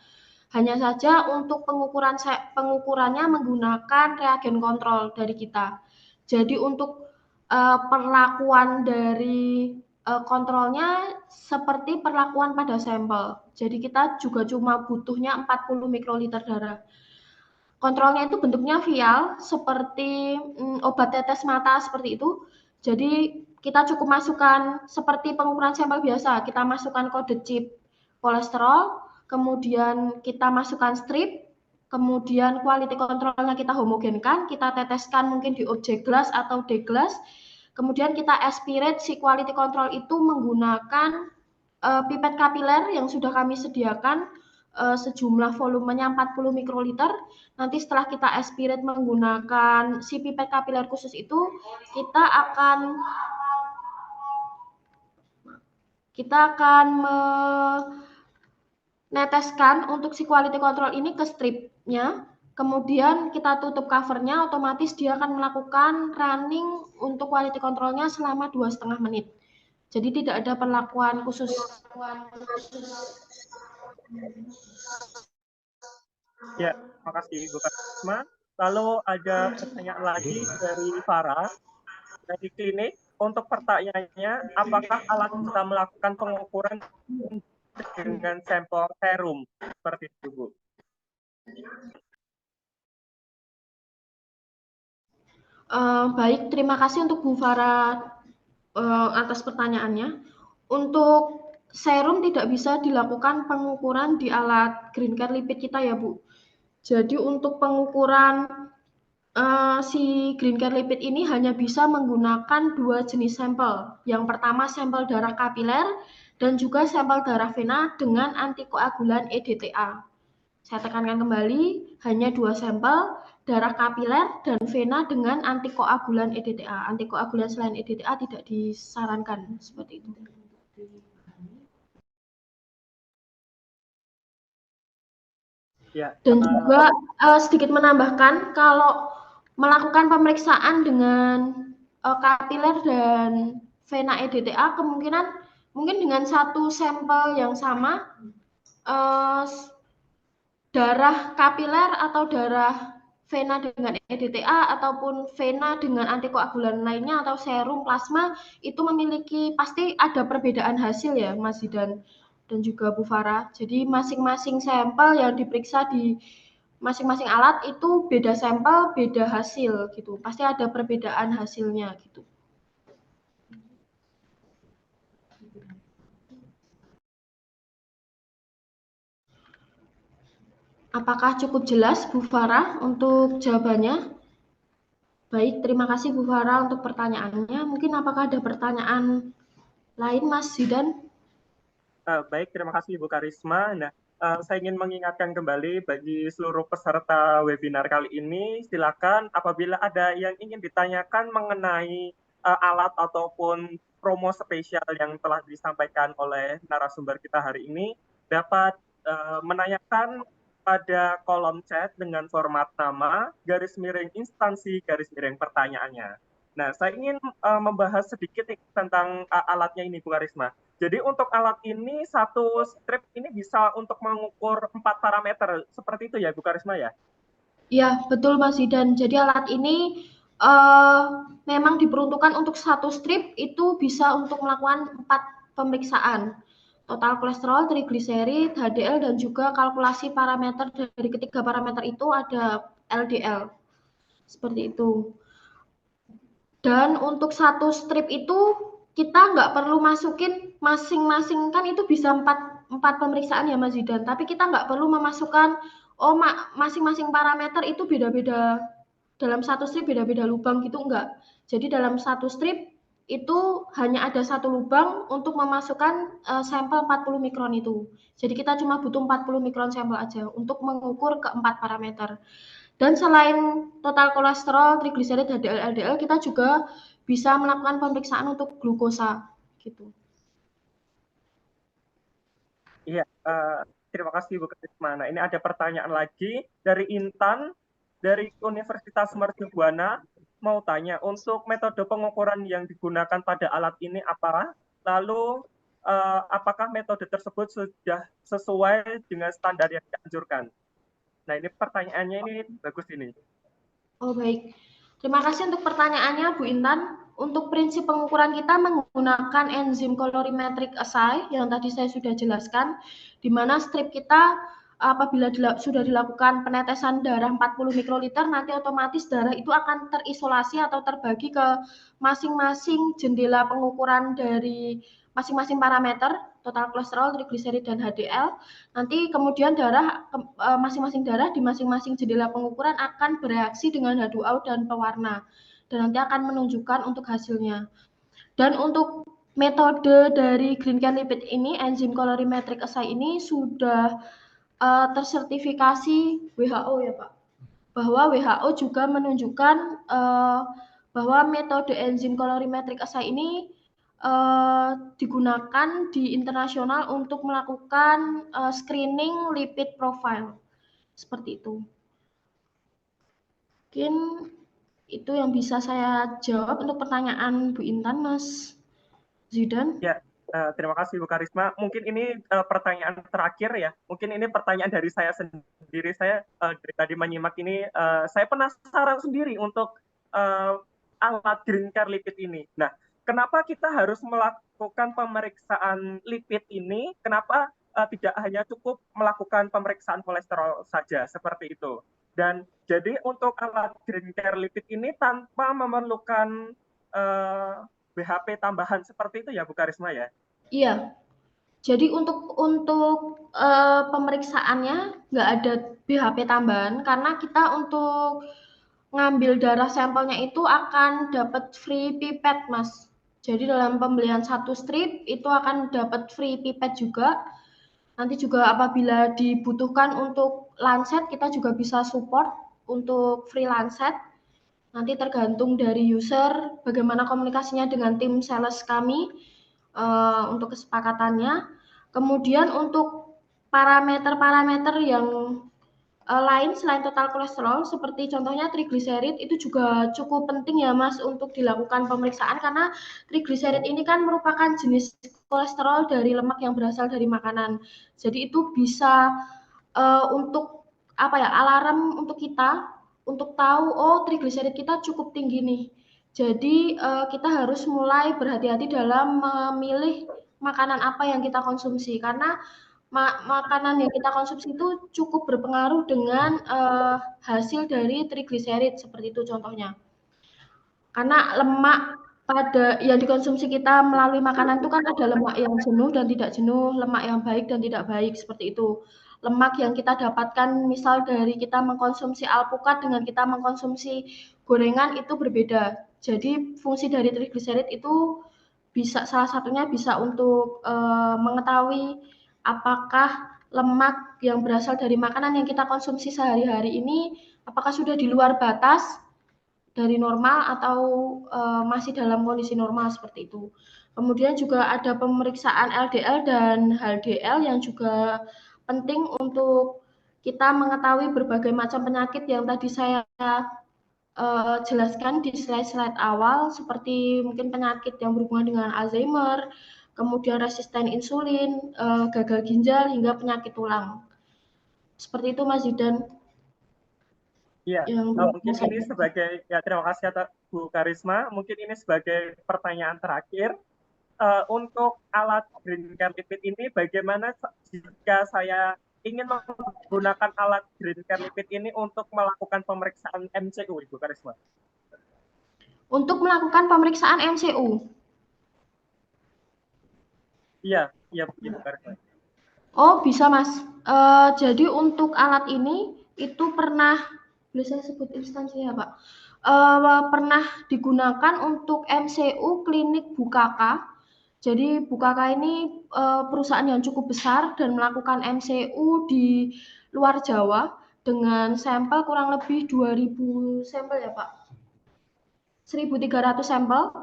Hanya saja untuk pengukurannya menggunakan reagen kontrol dari kita. Jadi untuk perlakuan dari kontrolnya seperti perlakuan pada sampel. Jadi kita juga cuma butuhnya 40 mikroliter darah. Kontrolnya itu bentuknya vial seperti obat tetes mata seperti itu. Jadi kita cukup masukkan seperti pengukuran sampel biasa, kita masukkan kode chip kolesterol, kemudian kita masukkan strip, kemudian quality controlnya kita homogenkan, kita teteskan mungkin di objek glass atau D-glass, kemudian kita aspirate si quality control itu menggunakan pipet kapiler yang sudah kami sediakan sejumlah volumenya 40 mikroliter. Nanti setelah kita aspirate menggunakan si pipet kapiler khusus itu, kita akan meneteskan untuk si quality control ini ke stripnya. Kemudian kita tutup covernya, otomatis dia akan melakukan running untuk quality controlnya selama 2,5 menit. Jadi tidak ada perlakuan khusus. Ya, terima kasih Bu Karisma. Lalu ada pertanyaan lagi dari Farah dari klinik. Untuk pertanyaannya, apakah alat bisa melakukan pengukuran dengan sampel serum seperti itu, Bu? Baik, terima kasih untuk Bu Farah atas pertanyaannya. Untuk serum tidak bisa dilakukan pengukuran di alat green care lipid kita ya Bu. Jadi untuk pengukuran si green care lipid ini hanya bisa menggunakan 2 jenis sampel. Yang pertama sampel darah kapiler dan juga sampel darah vena dengan antikoagulan EDTA. Saya tekankan kembali, hanya 2 sampel, darah kapiler dan vena dengan antikoagulan EDTA. Antikoagulan selain EDTA tidak disarankan, seperti itu. Ya. Dan juga sedikit menambahkan, kalau melakukan pemeriksaan dengan kapiler dan vena EDTA, kemungkinan mungkin dengan satu sampel yang sama, darah kapiler atau darah vena dengan EDTA ataupun vena dengan antikoagulan lainnya atau serum plasma itu memiliki pasti ada perbedaan hasil ya Mas Zidan dan juga Bu Farah. Jadi masing-masing sampel yang diperiksa di masing-masing alat itu beda sampel, beda hasil gitu. Pasti ada perbedaan hasilnya gitu. Apakah cukup jelas Bu Farah untuk jawabannya? Baik, terima kasih Bu Farah untuk pertanyaannya. Mungkin apakah ada pertanyaan lain Mas Zidan? Baik, terima kasih Ibu Karisma. Nah, saya ingin mengingatkan kembali bagi seluruh peserta webinar kali ini, silakan apabila ada yang ingin ditanyakan mengenai alat ataupun promo spesial yang telah disampaikan oleh narasumber kita hari ini, dapat menanyakan pada kolom chat dengan format nama, garis miring instansi, garis miring pertanyaannya. Nah, saya ingin membahas sedikit tentang alatnya ini, Bu Karisma. Jadi untuk alat ini, satu strip ini bisa untuk mengukur 4 parameter. Seperti itu ya, Bu Karisma ya? Ya, betul Mas Zidan. Jadi alat ini memang diperuntukkan untuk satu strip itu bisa untuk melakukan 4 pemeriksaan. Total kolesterol, trigliserid, HDL, dan juga kalkulasi parameter dari ketiga parameter itu ada LDL. Seperti itu. Dan untuk satu strip itu kita nggak perlu masukin masing-masing, kan itu bisa 4 pemeriksaan ya Mas Zidan, tapi kita nggak perlu memasukkan masing-masing parameter itu beda-beda, dalam satu strip beda-beda lubang gitu, enggak. Jadi dalam satu strip itu hanya ada satu lubang untuk memasukkan sampel 40 mikron itu. Jadi kita cuma butuh 40 mikron sampel aja untuk mengukur keempat parameter. Dan selain total kolesterol, trigliserid, HDL, LDL, kita juga bisa melakukan pemeriksaan untuk glukosa gitu. Iya, terima kasih Bu Karisma. Nah, ini ada pertanyaan lagi dari Intan dari Universitas Mercu Buana, mau tanya untuk metode pengukuran yang digunakan pada alat ini apa? Lalu apakah metode tersebut sudah sesuai dengan standar yang dianjurkan? Nah, ini pertanyaannya ini bagus ini. Oh baik, terima kasih untuk pertanyaannya Bu Intan. Untuk prinsip pengukuran kita menggunakan enzim colorimetric assay yang tadi saya sudah jelaskan, di mana strip kita apabila sudah dilakukan penetesan darah 40 mikroliter, nanti otomatis darah itu akan terisolasi atau terbagi ke masing-masing jendela pengukuran dari masing-masing parameter, total kolesterol, trigliserid, dan HDL. Nanti kemudian masing-masing darah di masing-masing jendela pengukuran akan bereaksi dengan H2O dan pewarna, dan nanti akan menunjukkan untuk hasilnya. Dan untuk metode dari green can lipid ini, enzim colorimetric assay ini sudah tersertifikasi WHO ya Pak, bahwa WHO juga menunjukkan bahwa metode enzim colorimetric assay ini digunakan di internasional untuk melakukan screening lipid profile seperti itu. Mungkin itu yang bisa saya jawab untuk pertanyaan Bu Intan, Mas Zidan. Ya, terima kasih Bu Karisma. Mungkin ini pertanyaan terakhir ya. Mungkin ini pertanyaan dari saya sendiri. Saya dari tadi menyimak ini, saya penasaran sendiri untuk alat green care lipid ini. Nah, kenapa kita harus melakukan pemeriksaan lipid ini? Kenapa tidak hanya cukup melakukan pemeriksaan kolesterol saja seperti itu? Dan jadi untuk alat green care lipid ini tanpa memerlukan BHP tambahan seperti itu ya Bu Karisma ya? Iya. Jadi untuk pemeriksaannya nggak ada BHP tambahan karena kita untuk ngambil darah sampelnya itu akan dapat free pipet, Mas. Jadi dalam pembelian 1 strip itu akan dapat free pipet juga. Nanti juga apabila dibutuhkan untuk lancet, kita juga bisa support untuk free lancet. Nanti tergantung dari user bagaimana komunikasinya dengan tim sales kami untuk kesepakatannya. Kemudian untuk parameter-parameter yang lain selain total kolesterol seperti contohnya trigliserid itu juga cukup penting ya Mas untuk dilakukan pemeriksaan karena trigliserid ini kan merupakan jenis kolesterol dari lemak yang berasal dari makanan. Jadi itu bisa untuk apa ya, alarm untuk kita untuk tahu oh trigliserid kita cukup tinggi nih. Jadi kita harus mulai berhati-hati dalam memilih makanan apa yang kita konsumsi karena makanan yang kita konsumsi itu cukup berpengaruh dengan hasil dari trigliserid seperti itu contohnya. Karena lemak pada yang dikonsumsi kita melalui makanan itu kan ada lemak yang jenuh dan tidak jenuh, lemak yang baik dan tidak baik seperti itu. Lemak yang kita dapatkan misal dari kita mengkonsumsi alpukat dengan kita mengkonsumsi gorengan itu berbeda. Jadi fungsi dari trigliserid itu bisa salah satunya bisa untuk mengetahui apakah lemak yang berasal dari makanan yang kita konsumsi sehari-hari ini apakah sudah di luar batas dari normal atau masih dalam kondisi normal seperti itu. Kemudian juga ada pemeriksaan LDL dan HDL yang juga penting untuk kita mengetahui berbagai macam penyakit yang tadi saya jelaskan di slide-slide awal seperti mungkin penyakit yang berhubungan dengan Alzheimer, kemudian resisten insulin, gagal ginjal hingga penyakit tulang. Seperti itu Mas Zidan. Iya, mungkin ini sebagai ya terima kasih atas Bu Karisma. Mungkin ini sebagai pertanyaan terakhir untuk alat green care lipid ini bagaimana jika saya ingin menggunakan alat green care lipid ini untuk melakukan pemeriksaan MCU, Ibu Karisma? Untuk melakukan pemeriksaan MCU. Iya, Ibu Karisma. Oh bisa Mas. Jadi untuk alat ini itu pernah, boleh saya sebut instansinya Pak? Pernah digunakan untuk MCU klinik Bukaka. Jadi Bukaka ini perusahaan yang cukup besar dan melakukan MCU di luar Jawa dengan sampel kurang lebih 2.000 sampel ya Pak. 1.300 sampel.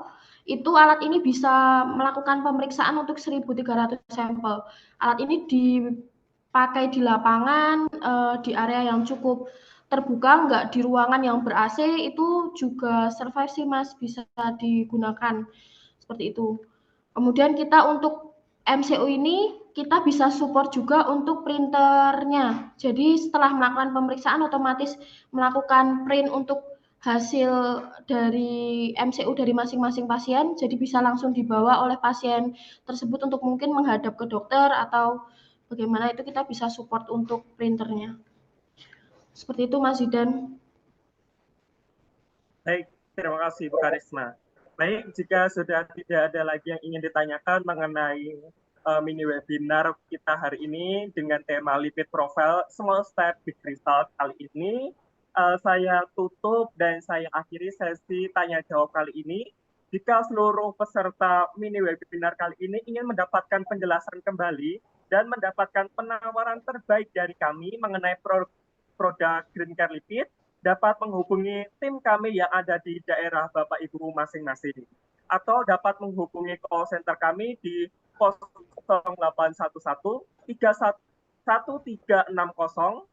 Itu alat ini bisa melakukan pemeriksaan untuk 1.300 sampel. Alat ini dipakai di lapangan, di area yang cukup terbuka, nggak di ruangan yang ber-AC, itu juga survive sih Mas, bisa digunakan seperti itu. Kemudian kita untuk MCU ini kita bisa support juga untuk printernya. Jadi setelah melakukan pemeriksaan otomatis melakukan print untuk hasil dari MCU dari masing-masing pasien, jadi bisa langsung dibawa oleh pasien tersebut untuk mungkin menghadap ke dokter atau bagaimana itu kita bisa support untuk printernya. Seperti itu Mas Zidan. Baik, terima kasih Bu Karisma. Baik, jika sudah tidak ada lagi yang ingin ditanyakan mengenai mini webinar kita hari ini dengan tema lipid profile small step big result kali ini, saya tutup dan saya akhiri sesi tanya jawab kali ini. Jika seluruh peserta mini webinar kali ini ingin mendapatkan penjelasan kembali dan mendapatkan penawaran terbaik dari kami mengenai produk Green Care Lipid dapat menghubungi tim kami yang ada di daerah Bapak Ibu masing-masing atau dapat menghubungi call center kami di 0811 1360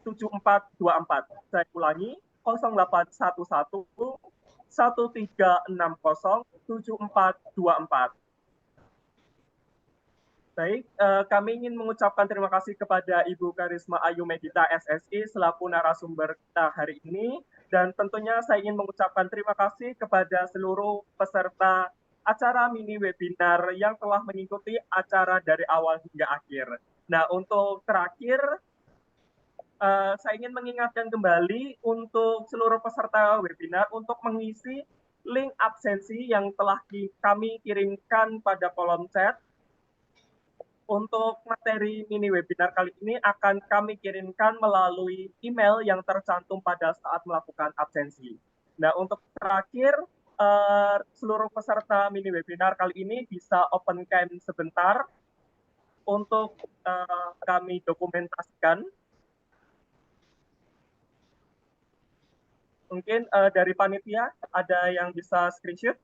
7424. Saya ulangi, 0811 1360 7424. Baik, kami ingin mengucapkan terima kasih kepada Ibu Karisma Ayu Medita SSI selaku narasumber kita hari ini, dan tentunya saya ingin mengucapkan terima kasih kepada seluruh peserta acara mini webinar yang telah mengikuti acara dari awal hingga akhir. Nah, untuk terakhir, saya ingin mengingatkan kembali untuk seluruh peserta webinar untuk mengisi link absensi yang telah kami kirimkan pada kolom chat. Untuk materi mini webinar kali ini akan kami kirimkan melalui email yang tercantum pada saat melakukan absensi. Nah, untuk terakhir, seluruh peserta mini webinar kali ini bisa open cam sebentar untuk kami dokumentasikan. Mungkin dari panitia ada yang bisa screenshot?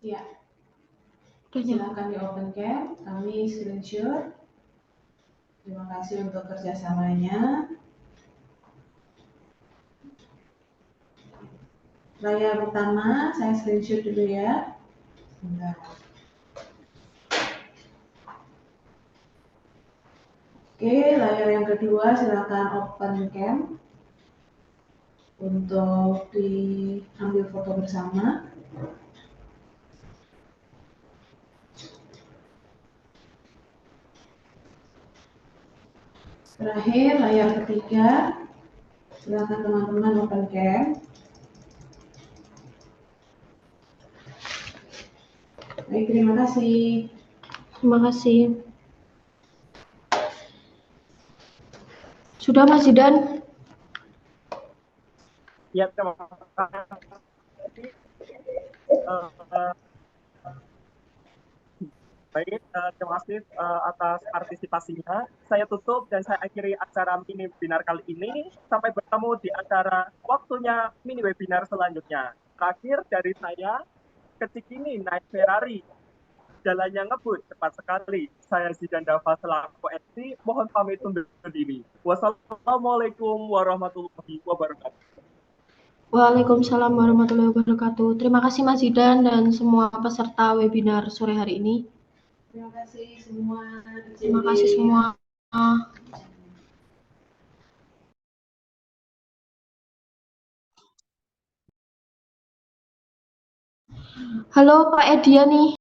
Ya, silakan di open cam, kami screenshot. Terima kasih untuk kerjasamanya. Layar pertama, saya screenshot dulu ya. Sebentar. Oke, layar yang kedua silakan open cam untuk diambil foto bersama. Terakhir, layar ketiga, silakan teman-teman open cam. Baik, terima kasih. Terima kasih. Sudah, Mas Zidan? Ya, terima kasih. Baik, terima kasih atas partisipasinya. Saya tutup dan saya akhiri acara mini webinar kali ini. Sampai bertemu di acara waktunya mini webinar selanjutnya. Terakhir dari saya, ke Cikini naik Ferrari, jalannya ngebut cepat sekali. Saya Zidan Dava selaku MC, mohon pamit undur diri. Wassalamualaikum warahmatullahi wabarakatuh. Waalaikumsalam warahmatullahi wabarakatuh. Terima kasih Mas Zidan dan semua peserta webinar sore hari ini. Terima kasih semua. Terima kasih semua. Halo Pak Edia nih.